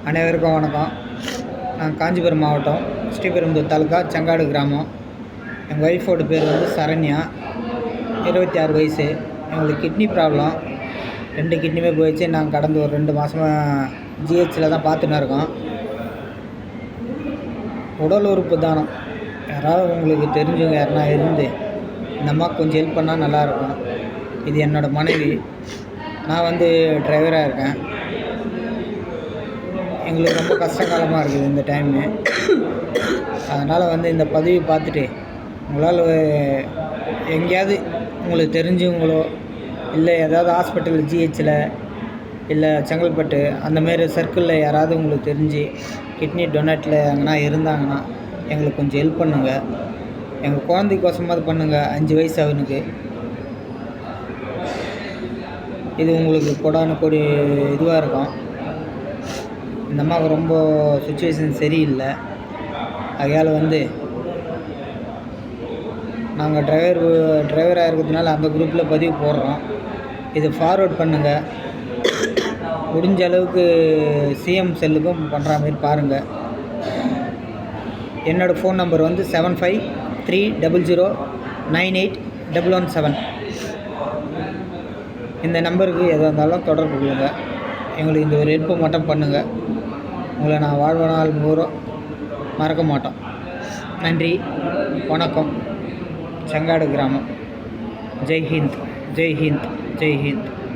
அனைவருக்கும் வணக்கம். நான் காஞ்சிபுரம் மாவட்டம் ஸ்ரீபெரும்புதூர் தாலுக்கா செங்காடு கிராமம். எங்கள் ஒய்ஃபோட பேர் வந்து சரண்யா, 26 வயசு. எங்களுக்கு கிட்னி ப்ராப்ளம், 2 கிட்னியுமே போயிடுச்சு. நாங்கள் கடந்த ஒரு 2 மாதமாக ஜிஹெச்சில் தான் பார்த்துன்னு இருக்கோம். உடல் உறுப்பு தானம் யாராவது உங்களுக்கு தெரிஞ்சவங்க யாருனா இருந்து இந்த அம்மா கொஞ்சம் ஹெல்ப் பண்ணால் நல்லாயிருக்கும். இது என்னோடய மனைவி. நான் வந்து டிரைவராக இருக்கேன். எங்களுக்கு ரொம்ப கஷ்டகாலமாக இருக்குது இந்த டைமு. அதனால் வந்து இந்த பதிவு பார்த்துட்டு உங்களால் எங்கேயாவது உங்களுக்கு தெரிஞ்சவங்களோ இல்லை ஏதாவது ஹாஸ்பிட்டல் ஜிஹெச்சில் இல்லை செங்கல்பட்டு அந்தமாரி சர்க்கிளில் யாராவது உங்களுக்கு தெரிஞ்சு கிட்னி டொனேட்டில் எங்கன்னா இருந்தாங்கன்னா எங்களுக்கு கொஞ்சம் ஹெல்ப் பண்ணுங்கள். எங்கள் குழந்தைக்கோசமாவது பண்ணுங்கள். 5 வயசு அவனுக்கு. இது உங்களுக்கு கொடானுக்கூடி இதுவாக இருக்கும். இந்த அம்மாவுக்கு ரொம்ப சுச்சுவேஷன் சரியில்லை. ஆகையால் வந்து நாங்கள் டிரைவராக இருக்கிறதுனால அந்த குரூப்பில் பதிவு போடுறோம். இது ஃபார்வேர்ட் பண்ணுங்கள். முடிஞ்ச அளவுக்கு சிஎம் செல்லுக்கும் பண்ணுற மாதிரி பாருங்கள். என்னோடய ஃபோன் நம்பர் வந்து 7530098117. இந்த நம்பருக்கு எதாக இருந்தாலும் தொடர்பு கொள்ளுங்கள். எங்களுக்கு இந்த ஒரு ஹெல்ப்பு மட்டும் பண்ணுங்கள். உங்களை நான் வாழ்நாள் பூரா மறக்க மாட்டோம். நன்றி, வணக்கம். செங்காடு கிராமம். ஜெய் ஹிந்த், ஜெய் ஹிந்த், ஜெய் ஹிந்த்.